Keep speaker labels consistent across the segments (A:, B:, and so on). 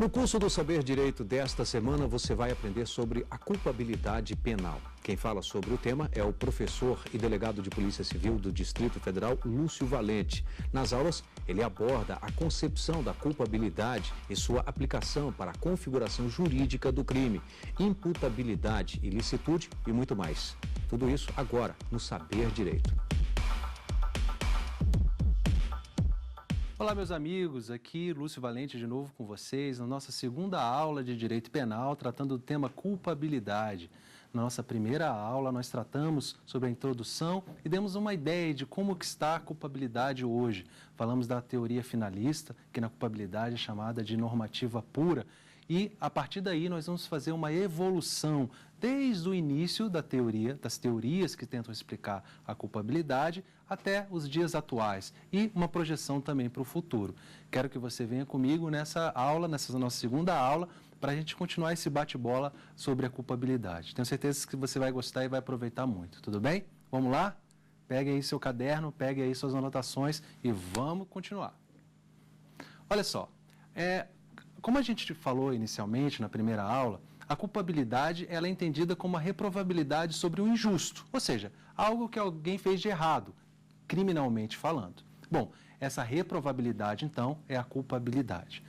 A: No curso do Saber Direito desta semana, você vai aprender sobre a culpabilidade penal. Quem fala sobre o tema é o professor e delegado de Polícia Civil do Distrito Federal, Lúcio Valente. Nas aulas, ele aborda a concepção da culpabilidade e sua aplicação para a configuração jurídica do crime, imputabilidade, ilicitude e muito mais. Tudo isso agora no Saber Direito.
B: Olá, meus amigos, aqui Lúcio Valente de novo com vocês na nossa segunda aula de Direito Penal, tratando do tema culpabilidade. Na nossa primeira aula, nós tratamos sobre a introdução e demos uma ideia de como que está a culpabilidade hoje. Falamos da teoria finalista, que na culpabilidade é chamada de normativa pura, e a partir daí nós vamos fazer uma evolução desde o início da teoria, das teorias que tentam explicar a culpabilidade, até os dias atuais e uma projeção também para o futuro. Quero que você venha comigo nessa aula, nessa nossa segunda aula, para a gente continuar esse bate-bola sobre a culpabilidade. Tenho certeza que você vai gostar e vai aproveitar muito, tudo bem? Vamos lá? Pegue aí seu caderno, pegue aí suas anotações e vamos continuar. Olha só, como a gente falou inicialmente na primeira aula, a culpabilidade ela é entendida como a reprovabilidade sobre o injusto, ou seja, algo que alguém fez de errado, criminalmente falando. Bom, essa reprovabilidade, então, é a culpabilidade.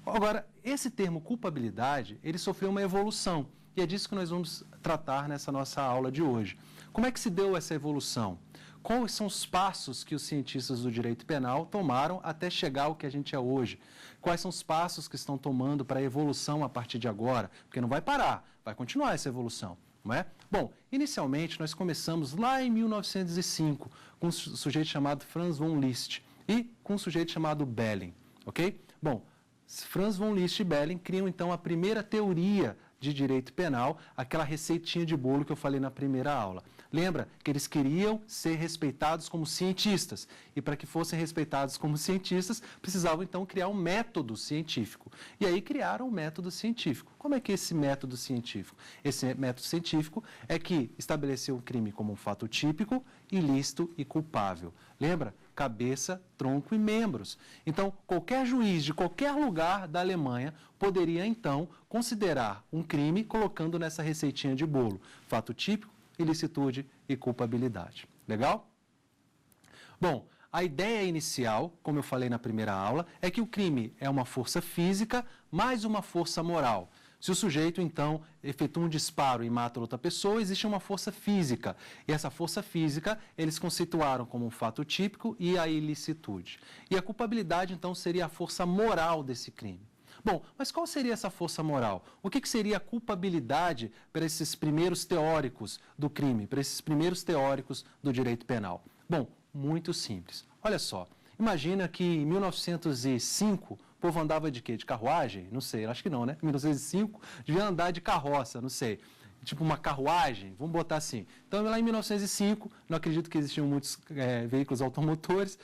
B: Agora, esse termo culpabilidade, ele sofreu uma evolução, e é disso que nós vamos tratar nessa nossa aula de hoje. Como é que se deu essa evolução? Quais são os passos que os cientistas do direito penal tomaram até chegar ao que a gente é hoje? Quais são os passos que estão tomando para a evolução a partir de agora? Porque não vai parar, vai continuar essa evolução, não é? Bom, inicialmente nós começamos lá em 1905 com um sujeito chamado Franz von Liszt e com um sujeito chamado Belling, ok? Bom, Franz von Liszt e Belling criam então a primeira teoria de direito penal, aquela receitinha de bolo que eu falei na primeira aula. Lembra que eles queriam ser respeitados como cientistas, e para que fossem respeitados como cientistas, precisavam então criar um método científico. E aí criaram um método científico. Como é que é esse método científico? Esse método científico é que estabeleceu o crime como um fato típico, ilícito e culpável. Lembra? Cabeça, tronco e membros. Então, qualquer juiz de qualquer lugar da Alemanha poderia, então, considerar um crime colocando nessa receitinha de bolo fato típico, ilicitude e culpabilidade. Legal? Bom, a ideia inicial, como eu falei na primeira aula, é que o crime é uma força física mais uma força moral. Se o sujeito, então, efetua um disparo e mata outra pessoa, existe uma força física. E essa força física, eles conceituaram como um fato típico e a ilicitude. E a culpabilidade, então, seria a força moral desse crime. Bom, mas qual seria essa força moral? O que seria a culpabilidade para esses primeiros teóricos do crime, para esses primeiros teóricos do direito penal? Bom, muito simples. Olha só, imagina que em 1905... o povo andava de quê? De carruagem? Não sei, acho que não, né? Em 1905, devia andar de carroça, não sei. Tipo uma carruagem, vamos botar assim. Então, lá em 1905, não acredito que existiam muitos veículos automotores,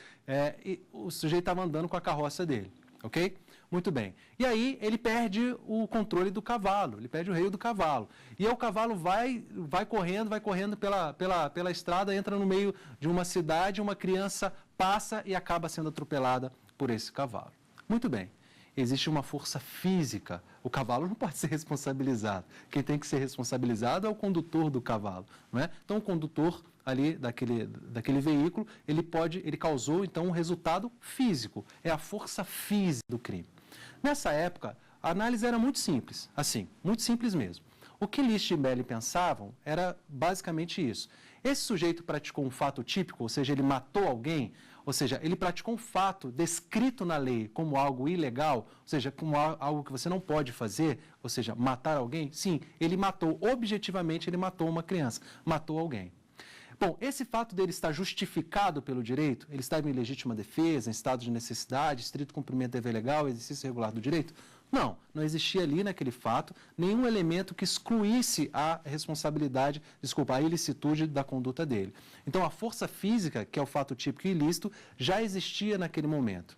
B: e o sujeito estava andando com a carroça dele, ok? Muito bem. E aí, ele perde o controle do cavalo, ele perde o reio do cavalo. E aí o cavalo vai correndo pela estrada, entra no meio de uma cidade, uma criança passa e acaba sendo atropelada por esse cavalo. Muito bem, existe uma força física, o cavalo não pode ser responsabilizado. Quem tem que ser responsabilizado é o condutor do cavalo, não é? Então, o condutor ali daquele veículo, ele causou, então, um resultado físico, é a força física do crime. Nessa época, a análise era muito simples, assim, muito simples mesmo. O que Liszt e Belling pensavam era basicamente isso. Esse sujeito praticou um fato típico, ou seja, ele matou alguém, ou seja, ele praticou um fato descrito na lei como algo ilegal, ou seja, como algo que você não pode fazer, ou seja, matar alguém. Sim, ele matou, objetivamente ele matou uma criança, matou alguém. Bom, esse fato dele estar justificado pelo direito, ele estava em legítima defesa, em estado de necessidade, estrito cumprimento do dever legal, exercício regular do direito? Não existia ali naquele fato nenhum elemento que excluísse a responsabilidade, a ilicitude da conduta dele. Então, a força física, que é o fato típico e ilícito, já existia naquele momento.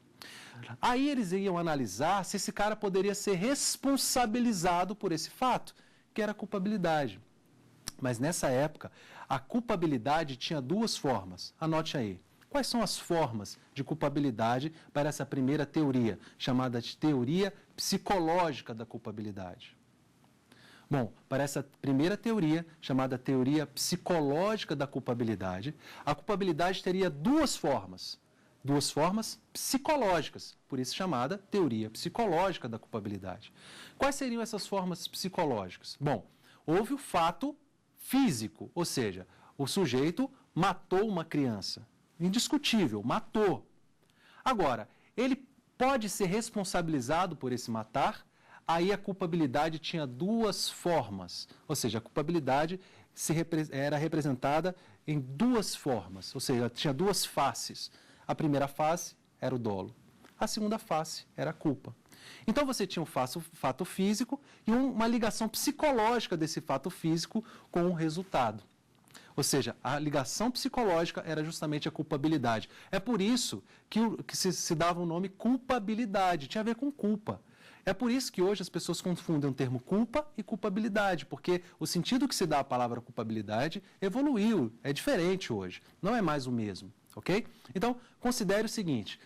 B: Aí eles iam analisar se esse cara poderia ser responsabilizado por esse fato, que era a culpabilidade. Mas nessa época, a culpabilidade tinha duas formas. Anote aí. Quais são as formas de culpabilidade para essa primeira teoria, chamada de teoria psicológica da culpabilidade? Bom, para essa primeira teoria, chamada teoria psicológica da culpabilidade, a culpabilidade teria duas formas psicológicas, por isso chamada teoria psicológica da culpabilidade. Quais seriam essas formas psicológicas? Bom, houve o fato físico, ou seja, o sujeito matou uma criança. Indiscutível, matou. Agora, ele pode ser responsabilizado por esse matar. Aí a culpabilidade tinha duas formas, ou seja, a culpabilidade era representada em duas formas, ou seja, tinha duas faces. A primeira face era o dolo, a segunda face era a culpa. Então você tinha um fato físico e uma ligação psicológica desse fato físico com o resultado. Ou seja, a ligação psicológica era justamente a culpabilidade. É por isso que se dava o nome culpabilidade, tinha a ver com culpa. É por isso que hoje as pessoas confundem o termo culpa e culpabilidade, porque o sentido que se dá à palavra culpabilidade evoluiu, é diferente hoje, não é mais o mesmo, ok? Então, considere o seguinte,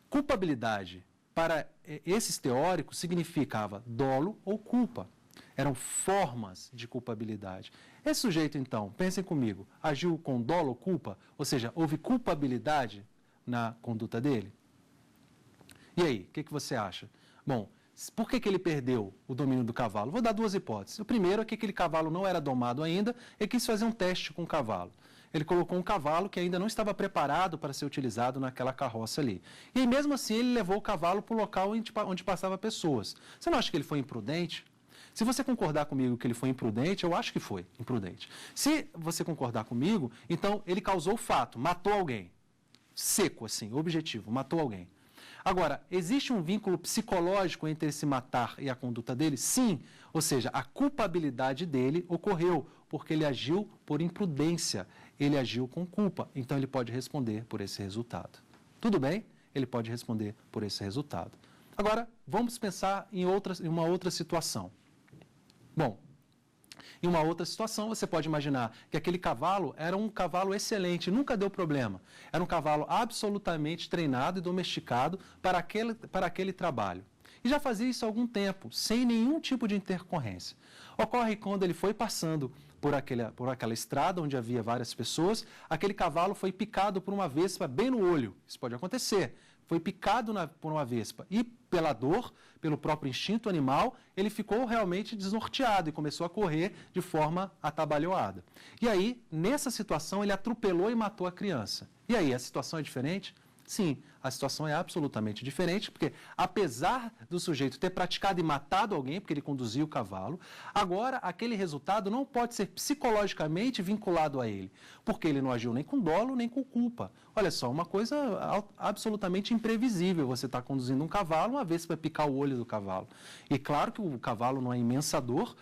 B: culpabilidade para esses teóricos significava dolo ou culpa, eram formas de culpabilidade. Esse sujeito, então, pensem comigo, agiu com dolo ou culpa, ou seja, houve culpabilidade na conduta dele? E aí, o que você acha? Bom, por que ele perdeu o domínio do cavalo? Vou dar duas hipóteses. O primeiro é que aquele cavalo não era domado ainda e quis fazer um teste com o cavalo. Ele colocou um cavalo que ainda não estava preparado para ser utilizado naquela carroça ali. E mesmo assim ele levou o cavalo para o local onde passava pessoas. Você não acha que ele foi imprudente? Se você concordar comigo que ele foi imprudente, eu acho que foi imprudente. Se você concordar comigo, então ele causou o fato, matou alguém. Seco assim, objetivo, matou alguém. Agora, existe um vínculo psicológico entre esse matar e a conduta dele? Sim. Ou seja, a culpabilidade dele ocorreu porque ele agiu por imprudência, ele agiu com culpa. Então, ele pode responder por esse resultado. Tudo bem? Ele pode responder por esse resultado. Agora, vamos pensar em uma outra situação. Bom, em uma outra situação, você pode imaginar que aquele cavalo era um cavalo excelente, nunca deu problema. Era um cavalo absolutamente treinado e domesticado para aquele trabalho. E já fazia isso há algum tempo, sem nenhum tipo de intercorrência. Ocorre quando ele foi passando por aquela estrada onde havia várias pessoas, aquele cavalo foi picado por uma vespa bem no olho. Isso pode acontecer. Foi picado por uma vespa e pela dor, pelo próprio instinto animal, ele ficou realmente desnorteado e começou a correr de forma atabalhoada. E aí, nessa situação, ele atropelou e matou a criança. E aí, a situação é diferente? Sim, a situação é absolutamente diferente, porque apesar do sujeito ter praticado e matado alguém, porque ele conduziu o cavalo, agora aquele resultado não pode ser psicologicamente vinculado a ele, porque ele não agiu nem com dolo, nem com culpa. Olha só, uma coisa absolutamente imprevisível, você está conduzindo um cavalo, uma vez você vai picar o olho do cavalo. E claro que o cavalo não é imensa dor,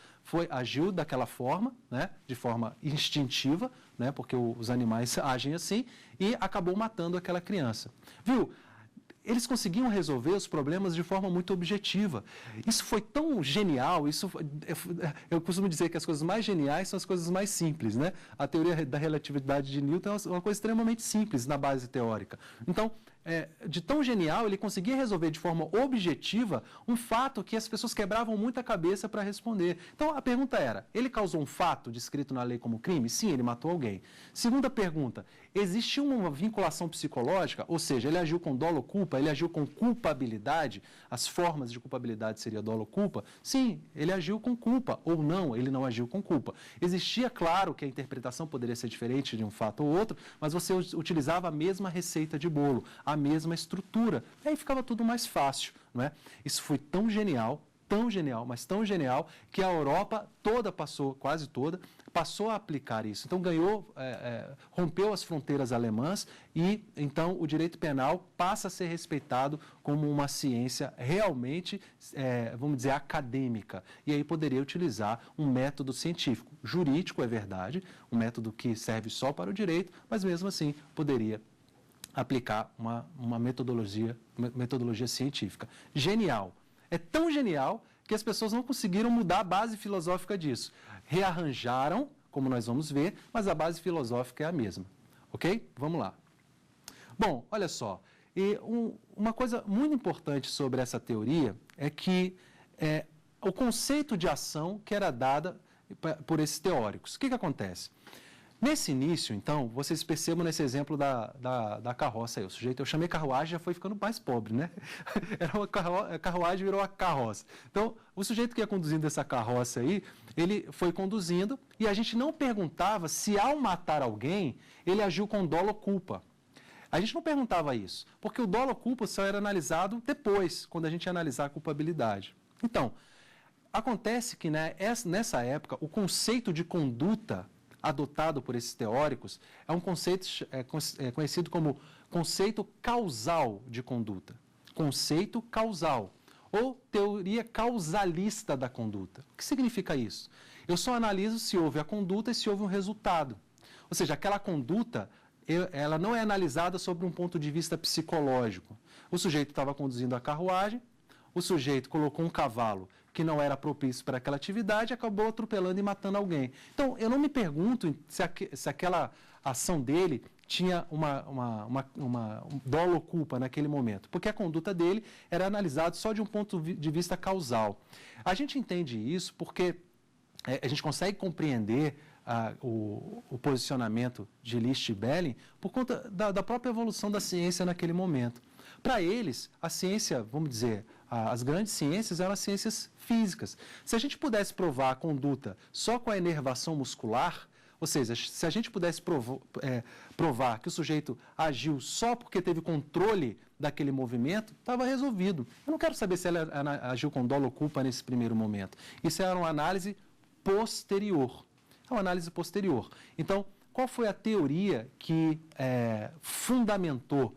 B: agiu daquela forma, né, de forma instintiva, né, porque os animais agem assim, e acabou matando aquela criança. Viu? Eles conseguiam resolver os problemas de forma muito objetiva. Isso foi tão genial, eu costumo dizer que as coisas mais geniais são as coisas mais simples, né? A teoria da relatividade de Newton é uma coisa extremamente simples na base teórica. Então, de tão genial, ele conseguia resolver de forma objetiva um fato que as pessoas quebravam muito a cabeça para responder. Então, a pergunta era, ele causou um fato descrito na lei como crime? Sim, ele matou alguém. Segunda pergunta, existiu uma vinculação psicológica? Ou seja, ele agiu com dolo ou culpa? Ele agiu com culpabilidade? As formas de culpabilidade seria dolo ou culpa? Sim, ele agiu com culpa. Ou não, ele não agiu com culpa. Existia, claro, que a interpretação poderia ser diferente de um fato ou outro, mas você utilizava a mesma receita de bolo, a mesma estrutura. Aí ficava tudo mais fácil, não é? Isso foi tão genial, mas tão genial, que a Europa toda quase toda, passou a aplicar isso. Então rompeu as fronteiras alemãs e então o direito penal passa a ser respeitado como uma ciência realmente, vamos dizer, acadêmica. E aí poderia utilizar um método científico, jurídico, é verdade, um método que serve só para o direito, mas mesmo assim poderia aplicar uma metodologia científica. Genial. É tão genial que as pessoas não conseguiram mudar a base filosófica disso. Rearranjaram, como nós vamos ver, mas a base filosófica é a mesma. Ok? Vamos lá. Bom, olha só, uma coisa muito importante sobre essa teoria é que o conceito de ação que era dada por esses teóricos. O que acontece? Nesse início, então, vocês percebam nesse exemplo da carroça aí, o sujeito, eu chamei carruagem, já foi ficando mais pobre, né? Era uma carruagem, virou uma carroça. Então, o sujeito que ia conduzindo essa carroça aí, ele foi conduzindo e a gente não perguntava se ao matar alguém, ele agiu com dolo ou culpa. A gente não perguntava isso, porque o dolo ou culpa só era analisado depois, quando a gente ia analisar a culpabilidade. Então, acontece que nessa época, o conceito de conduta adotado por esses teóricos é um conceito conhecido como conceito causal de conduta. Conceito causal, ou teoria causalista da conduta. O que significa isso? Eu só analiso se houve a conduta e se houve um resultado. Ou seja, aquela conduta, ela não é analisada sobre um ponto de vista psicológico. O sujeito estava conduzindo a carruagem, o sujeito colocou um cavalo que não era propício para aquela atividade e acabou atropelando e matando alguém. Então, eu não me pergunto se aquela ação dele tinha um dolo ou culpa naquele momento, porque a conduta dele era analisada só de um ponto de vista causal. A gente entende isso porque a gente consegue compreender o posicionamento de List e Belling por conta da própria evolução da ciência naquele momento. Para eles, a ciência, vamos dizer, as grandes ciências eram as ciências físicas. Se a gente pudesse provar a conduta só com a inervação muscular, ou seja, se a gente pudesse provar que o sujeito agiu só porque teve controle daquele movimento, estava resolvido. Eu não quero saber se ele agiu com dolo ou culpa nesse primeiro momento. Isso era uma análise posterior. É uma análise posterior. Então, qual foi a teoria que fundamentou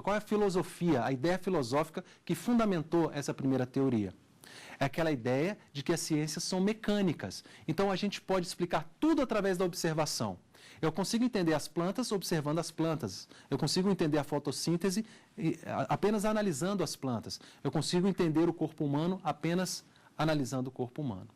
B: qual é a filosofia, a ideia filosófica que fundamentou essa primeira teoria? É aquela ideia de que as ciências são mecânicas. Então, a gente pode explicar tudo através da observação. Eu consigo entender as plantas observando as plantas. Eu consigo entender a fotossíntese apenas analisando as plantas. Eu consigo entender o corpo humano apenas analisando o corpo humano.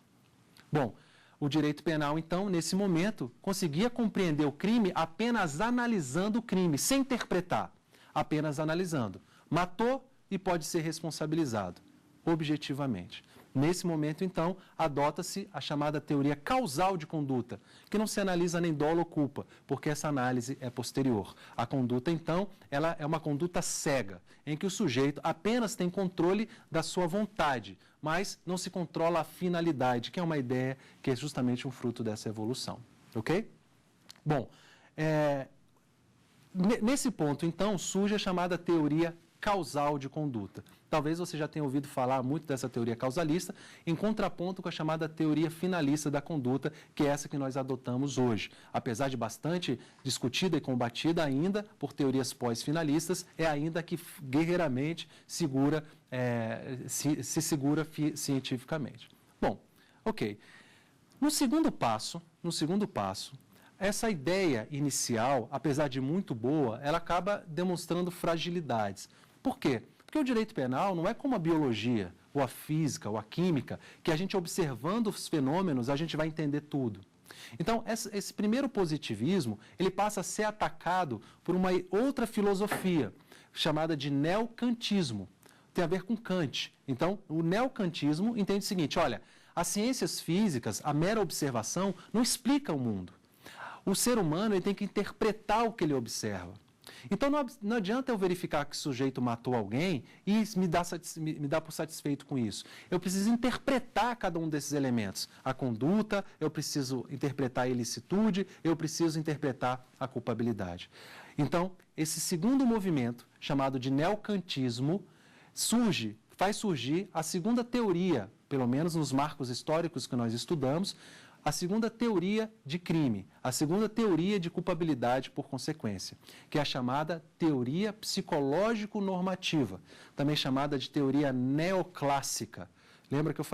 B: Bom, o direito penal, então, nesse momento, conseguia compreender o crime apenas analisando o crime, sem interpretar, apenas analisando. Matou e pode ser responsabilizado, objetivamente. Nesse momento, então, adota-se a chamada teoria causal de conduta, que não se analisa nem dolo ou culpa, porque essa análise é posterior. A conduta, então, ela é uma conduta cega, em que o sujeito apenas tem controle da sua vontade, mas não se controla a finalidade, que é uma ideia que é justamente um fruto dessa evolução. Ok? Bom, nesse ponto, então, surge a chamada teoria causal de conduta. Talvez você já tenha ouvido falar muito dessa teoria causalista, em contraponto com a chamada teoria finalista da conduta, que é essa que nós adotamos hoje. Apesar de bastante discutida e combatida ainda por teorias pós-finalistas, é ainda que guerreiramente se segura cientificamente. Bom, ok. No segundo passo, essa ideia inicial, apesar de muito boa, ela acaba demonstrando fragilidades. Por quê? Porque o direito penal não é como a biologia, ou a física, ou a química, que a gente observando os fenômenos, a gente vai entender tudo. Então, esse primeiro positivismo, ele passa a ser atacado por uma outra filosofia, chamada de neocantismo. Tem a ver com Kant. Então, o neocantismo entende o seguinte, olha, as ciências físicas, a mera observação, não explica o mundo. O ser humano ele tem que interpretar o que ele observa. Então, não adianta eu verificar que o sujeito matou alguém e me dar por satisfeito com isso. Eu preciso interpretar cada um desses elementos. A conduta, eu preciso interpretar a ilicitude, eu preciso interpretar a culpabilidade. Então, esse segundo movimento, chamado de neocantismo, faz surgir a segunda teoria, pelo menos nos marcos históricos que nós estudamos, a segunda teoria de crime, a segunda teoria de culpabilidade por consequência, que é a chamada teoria psicológico-normativa, também chamada de teoria neoclássica. Lembra que eu falei?